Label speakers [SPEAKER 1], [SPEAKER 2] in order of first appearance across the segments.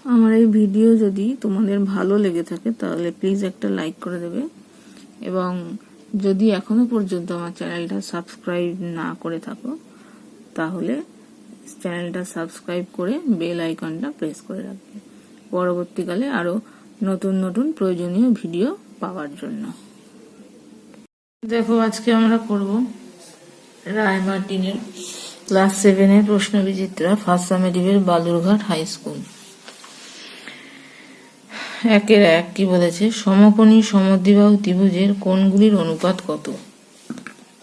[SPEAKER 1] আমার এই ভিডিও যদি তোমাদের ভালো লেগে থাকে তাহলে প্লিজ একটা লাইক করে দেবে, এবং যদি এখনো পর্যন্ত আমার চ্যানেলটা সাবস্ক্রাইব না করে থাকো তাহলে চ্যানেলটা সাবস্ক্রাইব করে বেল আইকনটা প্রেস করে রাখবে পরবর্তীকালে আরো নতুন নতুন প্রয়োজনীয় ভিডিও পাওয়ার জন্য। দেখো, আজকে আমরা করব রায় মার্টিনের ক্লাস 7 এর প্রশ্নবিচিত্রা ফার্স্ট সামেটিভের বালুরঘাট হাই স্কুল। 1-1 কি বলেছে? সমকোণী সমদ্বিবাহু ত্রিভুজের কোণগুলির অনুপাত কত?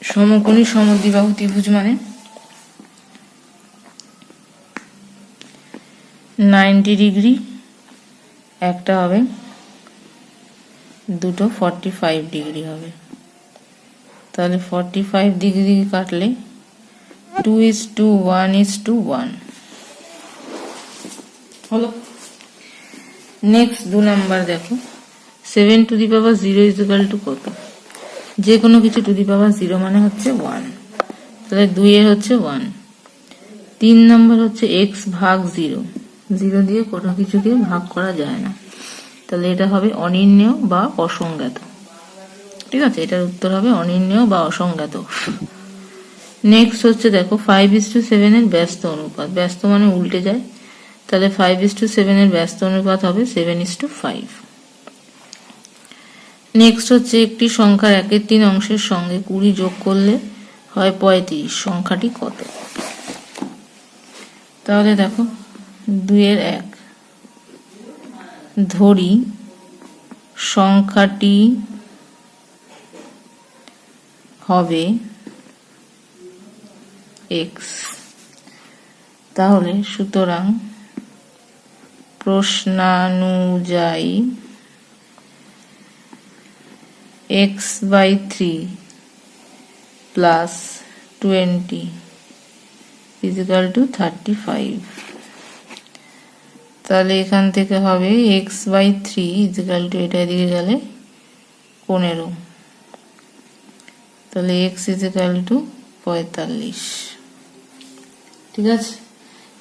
[SPEAKER 1] সমকোণী সমদ্বিবাহু ত্রিভুজ মানে 90 ডিগ্রি একটা হবে, দুটো 45 ডিগ্রি হবে। তাহলে 45 ডিগ্রি কাটলে 2:1:1 হলো। নেক্সট 2 নাম্বার দেখো, 7 to the power 0 equal to কত? যে কোনো কিছু টু দি পাওয়ার 0 মানে হচ্ছে 1, তাহলে 2 এর হচ্ছে 1। 3 নাম্বার হচ্ছে x ভাগ 0, 0 দিয়ে কোনো কিছুকে ভাগ করা যায় না, তাহলে এটা হবে অনির্ণেয় বা অসংজ্ঞাত। ঠিক আছে, এটার উত্তর হবে অনির্ণেয় বা অসংজ্ঞাত। নেক্সট হচ্ছে দেখো 5:7 এর ব্যস্ত অনুপাত। ব্যস্ত মানে উল্টে যায়, তাহলে 5:7 এর ব্যস্ত অনুপাত হবে 7:5। নেক্সট হচ্ছে একটি সংখ্যার 1/3 অংশের সঙ্গে 20 যোগ করলে হয় 35, সংখ্যাটি কত? তাহলে দেখো 2-1 ধরি সংখ্যাটি হবে x, তাহলে সুতরাং প্রশ্নানুযায়ী x/3 প্লাস 20 = 35। তাহলে এখান থেকে হবে x/3 = এটা দিকে গেলে 15, তাহলে x = 45। ঠিক আছে,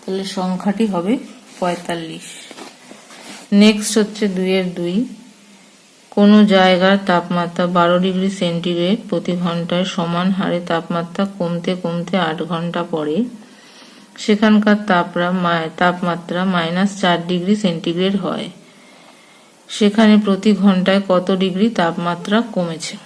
[SPEAKER 1] তাহলে সংখ্যাটি হবে 45। নেক্সট হচ্ছে 2-2, কোন জায়গার তাপমাত্রা 12 ডিগ্রি সেন্টিগ্রেড প্রতি ঘন্টায় সমান হারে তাপমাত্রা কমতে কমতে 8 ঘন্টা পরে সেখানকার তাপমাত্রা -4 ডিগ্রি সেন্টিগ্রেড হয়, সেখানে প্রতি ঘন্টায় কত ডিগ্রি তাপমাত্রা কমেছে?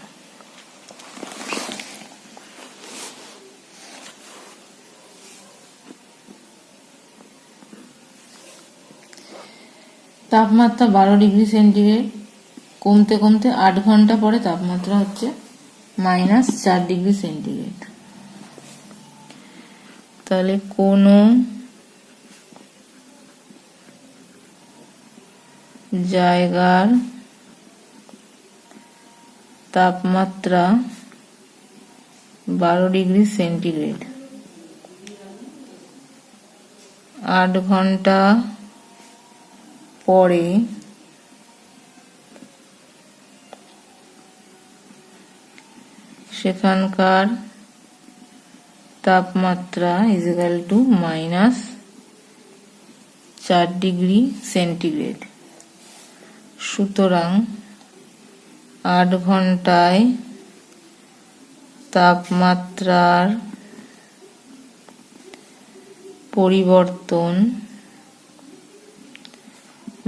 [SPEAKER 1] তাপমাত্রা 12 ডিগ্রি সেন্টিগ্রেড কমতে কমতে 8 ঘন্টা পরে তাপমাত্রা হচ্ছে -4 ডিগ্রি সেন্টিগ্রেড। তাহলে কোন জায়গার তাপমাত্রা 12 ডিগ্রি সেন্টিগ্রেড 8 ঘন্টা পরে সেখানকার তাপমাত্রা -4 ডিগ্রি সেন্টিগ্রেড। সুতরাং 8 ঘন্টায় তাপমাত্রার পরিবর্তন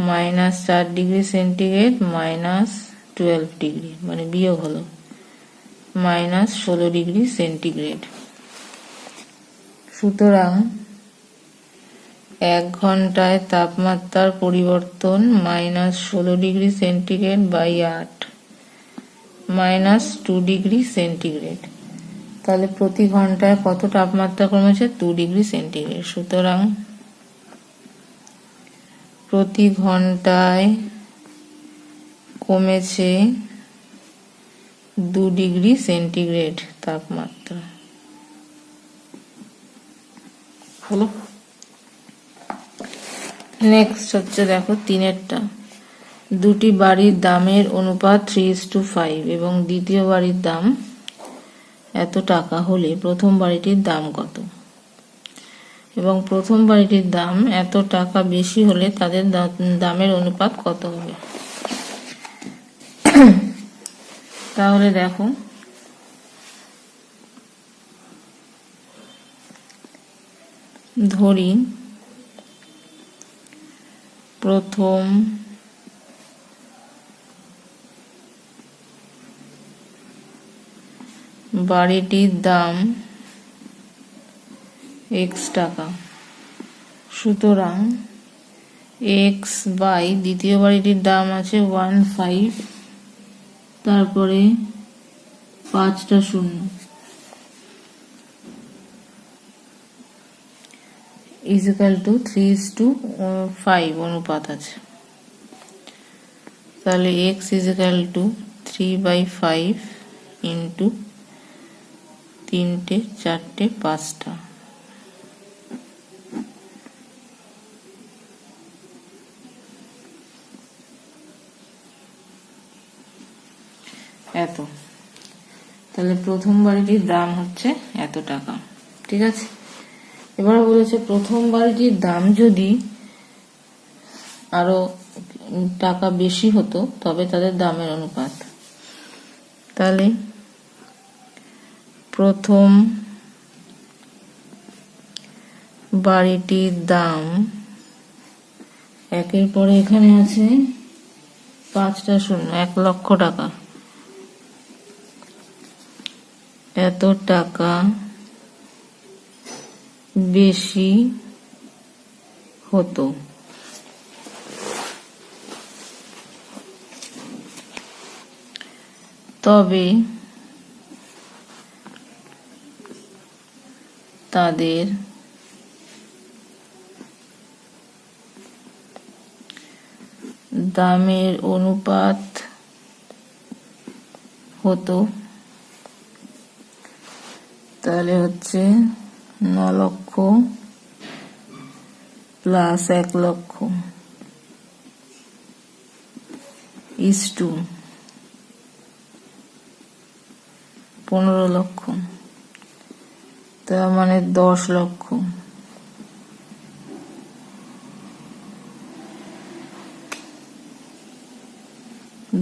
[SPEAKER 1] -4 ডিগ্রি সেন্টিগ্রেড -12 ডিগ্রি, মানে বিয়োগ হলো -16 ডিগ্রি সেন্টিগ্রেড। সুতরাং 1 ঘন্টায় তাপমাত্রার পরিবর্তন -16 degree centigrade by 8 -2 degree centigrade. তাহলে প্রতি ঘন্টায় কত তাপমাত্রা কমেছে? 2 ডিগ্রি সেন্টিগ্রেড। সুতরাং প্রতি ঘন্টায় কমেছে 2 ডিগ্রি সেন্টিগ্রেড তাপমাত্রা। হলো। নেক্সট হচ্ছে দেখো 3-টা, দুটি বাড়ির দামের অনুপাত 3:5 এবং দ্বিতীয় বাড়ির দাম এত টাকা হলে প্রথম বাড়িটির দাম কত? এবং প্রথম বাড়িটির দাম এত টাকা বেশি হলে তাদের দামের অনুপাত কত হবে। তাহলে দেখো ধরি প্রথম বাড়িটির দাম x টাকা, সুতরাং x বাই দ্বিতীয় বাড়িটির দাম আছে 15, তারপরে 5টা শূন্য ইজিক্যাল টু 3:5 অনুপাত আছে। তাহলে x ইজিক্যাল টু 3/5 ইন্টু 3টে 4টে 5টা, এত। তাহলে প্রথম বাড়িটির দাম হচ্ছে এত টাকা, ঠিক আছে। এবার বলেছে প্রথম বাড়িটির দাম যদি আরো টাকা বেশি হতো তবে তাদের দামের অনুপাত। তাহলে প্রথম বাড়িটির দাম একের পরে এখানে আছে 5টা শূন্য, 1 লক্ষ টাকা, এত টাকা বেশি হতো তবে তাদের দামের অনুপাত হতো, তাহলে হচ্ছে 9 লক্ষ প্লাস 1 লক্ষ ইস টু 15 লক্ষ, তার মানে 10 লক্ষ।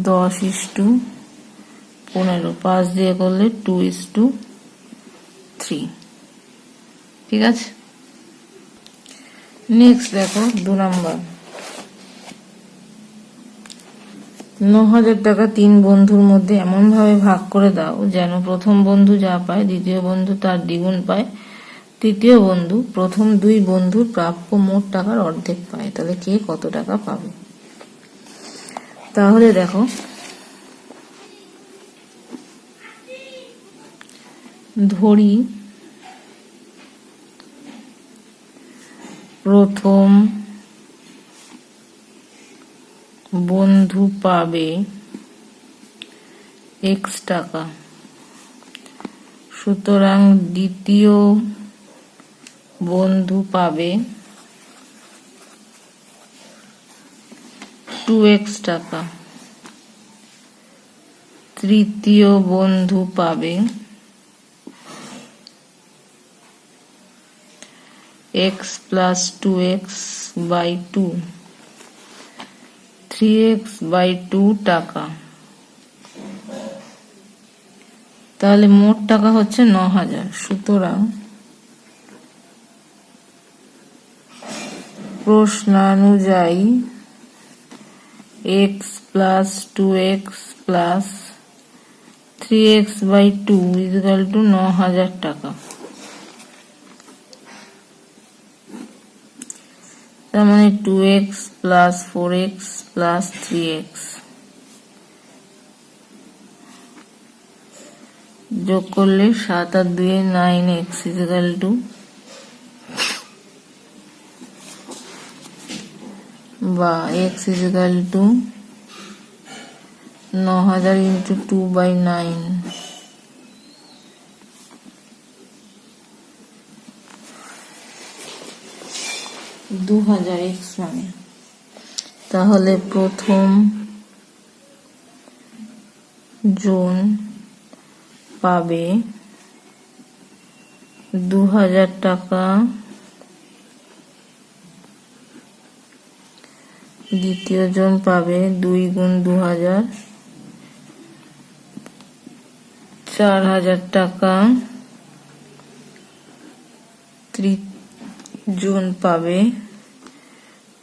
[SPEAKER 1] 10:15, 5 দিয়ে করলে 2:3, ঠিক আছে। নেক্সট দেখো 2 নম্বর। 9,000 টাকা 3 বন্ধুর মধ্যে এমন ভাবে ভাগ করে দাও যেন প্রথম বন্ধু যা পায় দ্বিতীয় বন্ধু তার দ্বিগুণ পায়, তৃতীয় বন্ধু প্রথম 2 বন্ধুর প্রাপ্য মোট টাকার অর্ধেক পায়। তাহলে কে কত টাকা পাবে। তাহলে দেখো ধরি প্রথম বন্ধু পাবে x টাকা, সুতরাং দ্বিতীয় বন্ধু পাবে 2x টাকা, তৃতীয় বন্ধু পাবে x plus 2x by 2, 3x by 2 টাকা। তাহলে মোট টাকা হচ্ছে 9,000, সুতরাং প্রশ্নানুযায়ী x plus 2x plus 3x by 2 equal to 9,000 টাকা। তার মানে 2x plus 4x plus 3x যোগ করলে 7 আর 2 9x equal to বা x equal to 9,000 into 2/9, 2000x মানে। তাহলে প্রথম জন পাবে 2000 টাকা দ্বিতীয় জন পাবে 2 গুণ 2000 4000 টাকা। তৃতীয় জন পাবে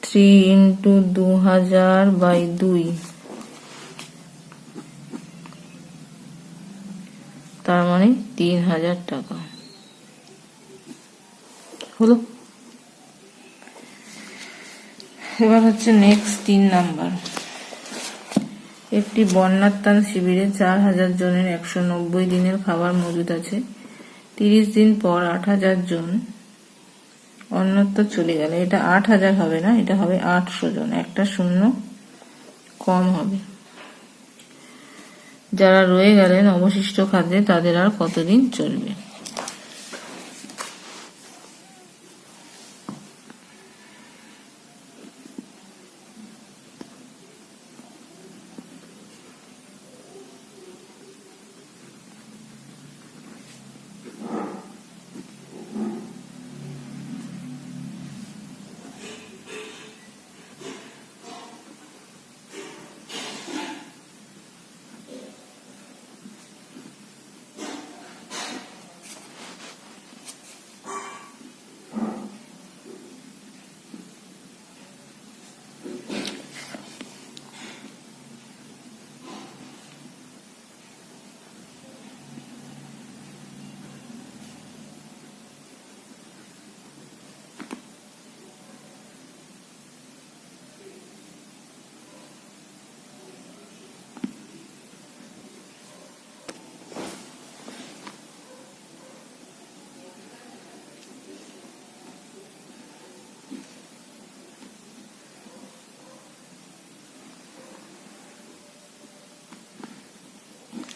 [SPEAKER 1] 3 ইন্টু 2000 বাই 2, তার মানে 3000 টাকা হলো। এবার হচ্ছে নেক্সট 3 নাম্বার। একটি বন্যাত্রাণ শিবিরে 4000 জনের 190 দিনের খাবার মজুদ আছে। 30 দিন পর 8000 জন অন্যত্র চলে গেল। এটা 8000 হবে না, এটা হবে 800 জন, একটা শূন্য কম হবে। যারা রয়ে গেলেন অবশিষ্ট খাদ্যে তাদের আর কতদিন চলবে?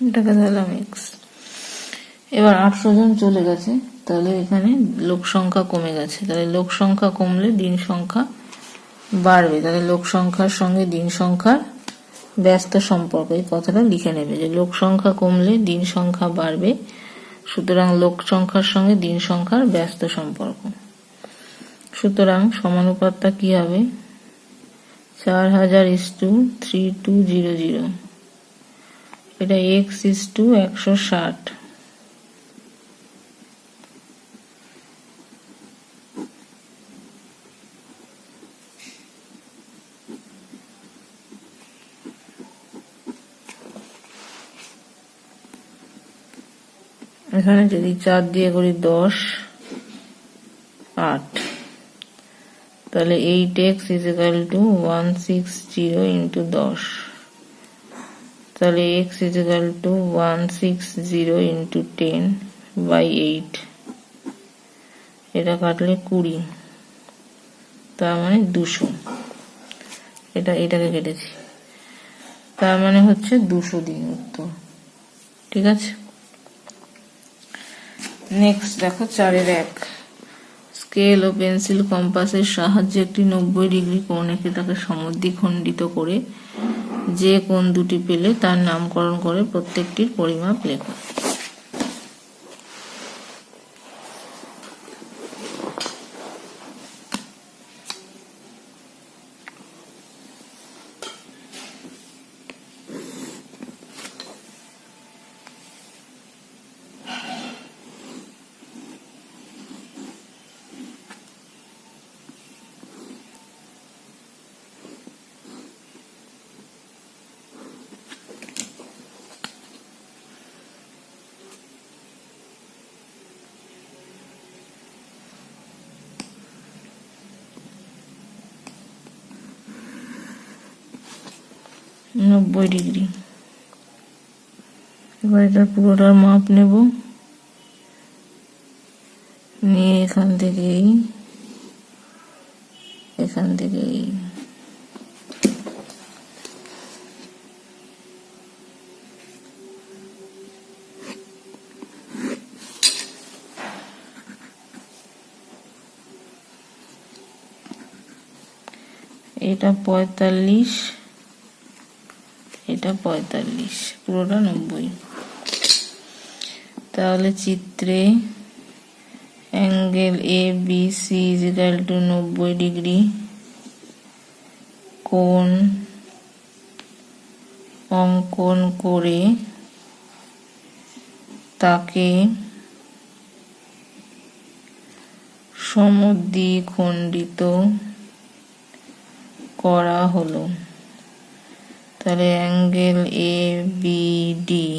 [SPEAKER 1] এটাকে ধরলাম x। এবার 800 জন চলে গেছে, তাহলে এখানে লোক সংখ্যা কমে গেছে। তাহলে লোক সংখ্যা কমলে দিন সংখ্যা বাড়বে। তাহলে লোক সংখ্যার সঙ্গে দিন সংখ্যার ব্যস্ত সম্পর্ক, এই কথাটা লিখে নেবে যে লোক সংখ্যা কমলে দিন সংখ্যা বাড়বে, সুতরাং লোক সংখ্যার সঙ্গে দিন সংখ্যার ব্যস্ত সম্পর্ক। সুতরাং সমানুপাতটা কি হবে? 4000:3200। এটা x:160। এখানে যদি 4 দিয়ে করি 10, 8, তাহলে 8x = 160 into 10, তাহলে x = 160 into 10/8। এটা কাটলে 20, তার মানে 200। এটাকে কেটেছি, তার মানে হচ্ছে 200 দিন উত্তর। ঠিক আছে। নেক্সট দেখো 4-1। স্কেল ও পেন্সিল কম্পাসের সাহায্যে একটি 90 ডিগ্রি কোণ এঁকে তাকে সমদ্বিখণ্ডিত করে যে কোণ দুটি পেলে তার নামকরণ করে প্রত্যেকটির পরিমাপ লেখো। নব্বই ডিগ্রি। এবার এটার পুরোটার মাপ নেব, নিয়ে এখান থেকে এটা 45, এটা 45, পুরোটা 90। তাহলে চিত্রে অ্যাঙ্গেল ABC = 90 ডিগ্রি, অঙ্কন করে তাকে সমদ্বিখণ্ডিত করা হলো। তাহলে angle A B D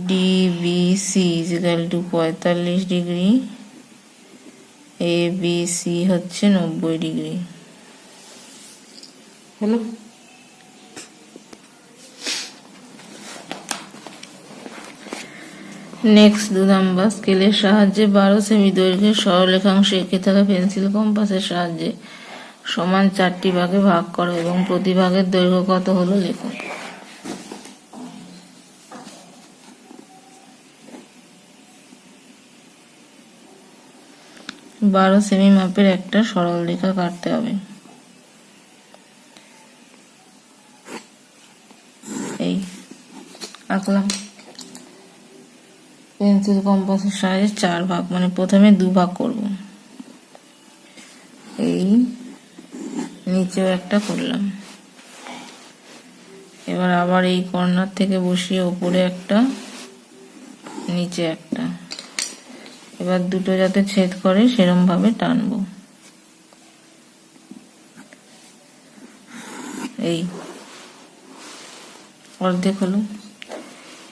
[SPEAKER 1] DBC equal to 45 degree, ABC হচ্ছে 90 ডিগ্রি। হলো। নেক্সট 2 নাম্বার, স্কেলের সাহায্যে 12 সেমি দৈর্ঘ্যের সরলরেখাংশ এঁকে থাকা পেন্সিল কম্পাসের সাহায্যে সমান 4টি ভাগে ভাগ করো এবং প্রতি ভাগের দৈর্ঘ্য কত হলো লেখো। বারো সেমি মাপের একটা সরল রেখা কাটতে হবে। এই আঁকলাম। পেন্সিল কম্পাসের সাহায্যে 4 ভাগ, মানে প্রথমে 2 ভাগ করব। এই নিচেও একটা করলাম। এবার আবার এই কর্নার থেকে বসিয়ে উপরে একটা, নিচে একটা। এবার দুটো যাতে ছেদ করে সেরকম ভাবে টানবো। এই অর্ধেক হলো।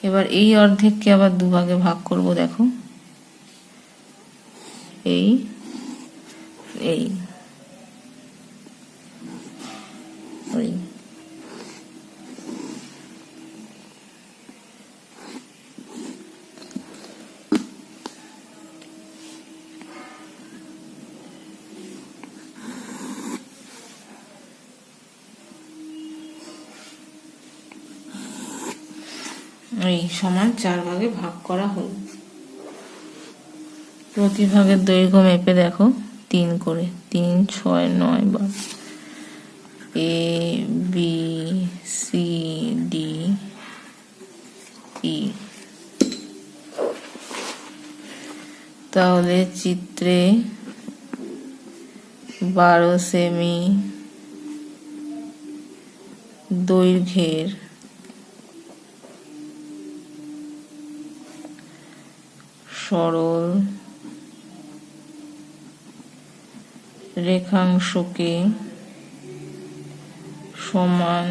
[SPEAKER 1] এবার এই অর্ধেককে আবার 2 ভাগে ভাগ করব। দেখো এই এই ওই সমান 4 ভাগে ভাগ করা হলো। প্রতি ভাগের দৈর্ঘ্য মেপে দেখো 3 করে, 3, 6, 9, 12। A B C D E. তাহলে চিত্রে 12 সেমি দৈর্ঘ্যের সরল রেখাংশকে সমান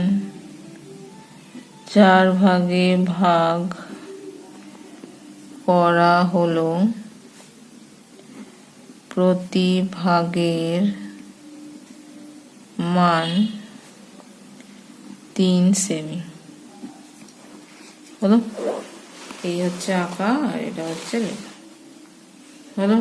[SPEAKER 1] 4 ভাগে ভাগ করা হলো। প্রতি ভাগের মান 3 সেমি হলো। এই হচ্ছে আঁকা আর এটা হচ্ছে লেখা। হলো।